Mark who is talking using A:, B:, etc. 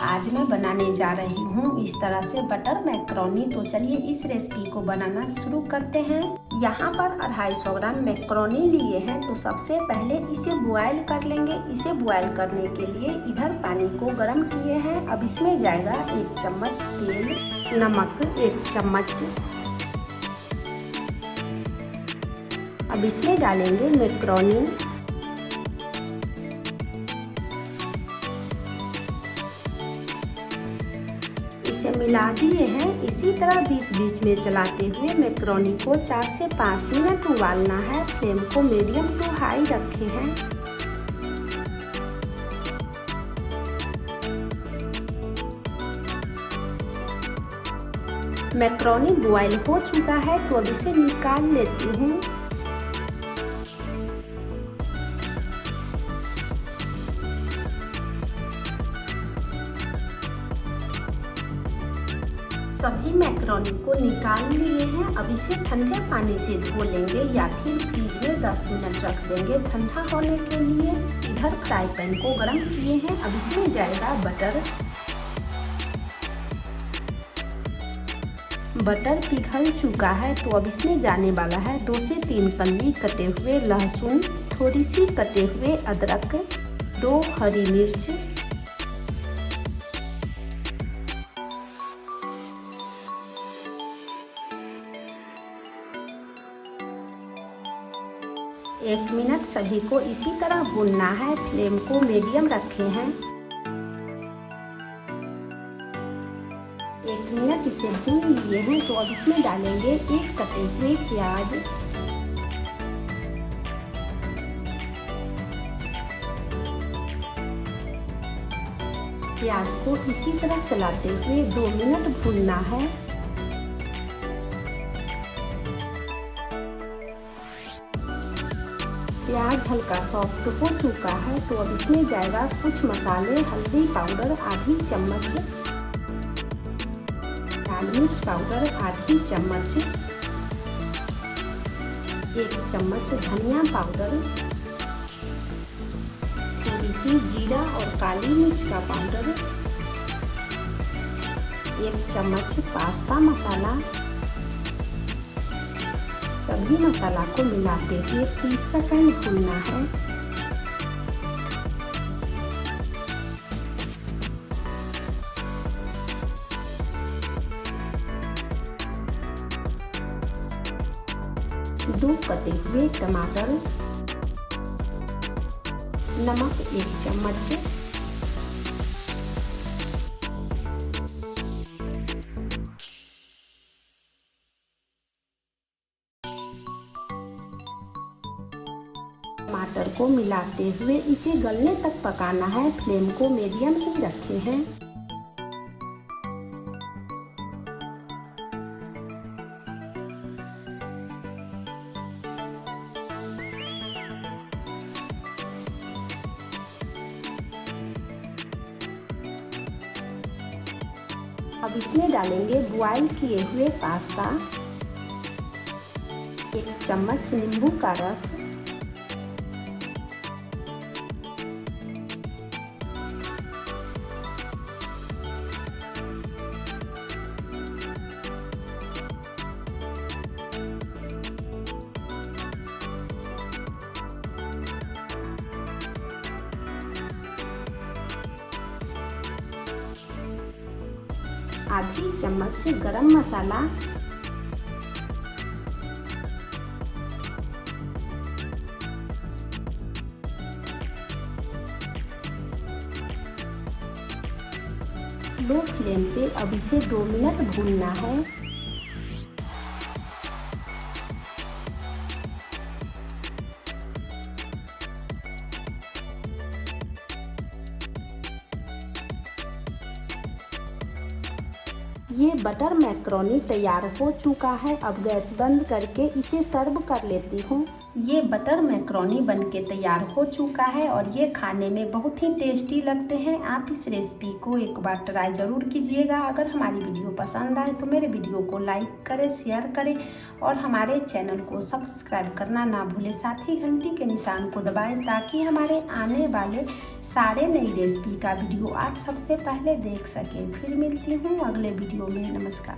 A: आज मैं बनाने जा रही हूँ इस तरह से बटर मैक्रोनी। तो चलिए इस रेसिपी को बनाना शुरू करते हैं। यहाँ पर 250 ग्राम मैक्रोनी लिए हैं। तो सबसे पहले इसे बॉयल कर लेंगे। इसे बॉयल करने के लिए इधर पानी को गर्म किए हैं। अब इसमें जाएगा 1 चम्मच तेल, नमक 1 चम्मच। अब इसमें डालेंगे मैक्रोनी। इसे मिला दिए हैं। इसी तरह बीच बीच में चलाते हुए मैक्रोनी को 4 से 5 मिनट उबालना है। फ्लेम को मीडियम टू हाई रखे हैं। मैक्रोनी बॉयल हो चुका है तो अब इसे निकाल लेती हूँ। सभी मैक्रोनी को निकाल लिए हैं। अब इसे ठंडे पानी से धो लेंगे या फिर फ्रिज में 10 मिनट रख देंगे ठंडा होने के लिए। इधर फ्राई पैन को गरम किए हैं। अब इसमें जाएगा बटर। बटर पिघल चुका है तो अब इसमें जाने वाला है 2 से 3 कली कटे हुए लहसुन, थोड़ी सी कटे हुए अदरक, 2 हरी मिर्च, एक मिनट सभी को इसी तरह भूनना है। फ्लेम को मीडियम रखे हैं। 1 मिनट इसे भून लिए हैं तो अब इसमें डालेंगे 1 कटे हुए प्याज, प्याज को इसी तरह चलाते हुए 2 मिनट भूनना है। प्याज हल्का सॉफ्ट हो चुका है तो अब इसमें जाएगा कुछ मसाले। हल्दी पाउडर आधी चम्मच, लाल मिर्च पाउडर आधी चम्मच, 1 चम्मच धनिया पाउडर, थोड़ी सी जीरा और काली मिर्च का पाउडर, 1 चम्मच पास्ता मसाला। सभी मसाला को मिलाते हुए 30 सेकंड भूनना है। दो कटे हुए टमाटर, नमक 1 चम्मच, टमाटर को मिलाते हुए इसे गलने तक पकाना है। फ्लेम को मीडियम ही रखे हैं। अब इसमें डालेंगे बॉयल किए हुए पास्ता, 1 चम्मच नींबू का रस, आधी चम्मच गरम मसाला, लो फ्लेम पे अब इसे 2 मिनट भूनना है। ये बटर मैक्रोनी तैयार हो चुका है। अब गैस बंद करके इसे सर्व कर लेती हूँ। ये बटर मैक्रोनी बनके तैयार हो चुका है और ये खाने में बहुत ही टेस्टी लगते हैं। आप इस रेसिपी को एक बार ट्राई ज़रूर कीजिएगा। अगर हमारी वीडियो पसंद आए तो मेरे वीडियो को लाइक करें, शेयर करें और हमारे चैनल को सब्सक्राइब करना ना भूलें। साथ ही घंटी के निशान को दबाएं ताकि हमारे आने वाले सारे नई रेसिपी का वीडियो आप सबसे पहले देख सकें। फिर मिलती हूँ अगले वीडियो में। नमस्कार।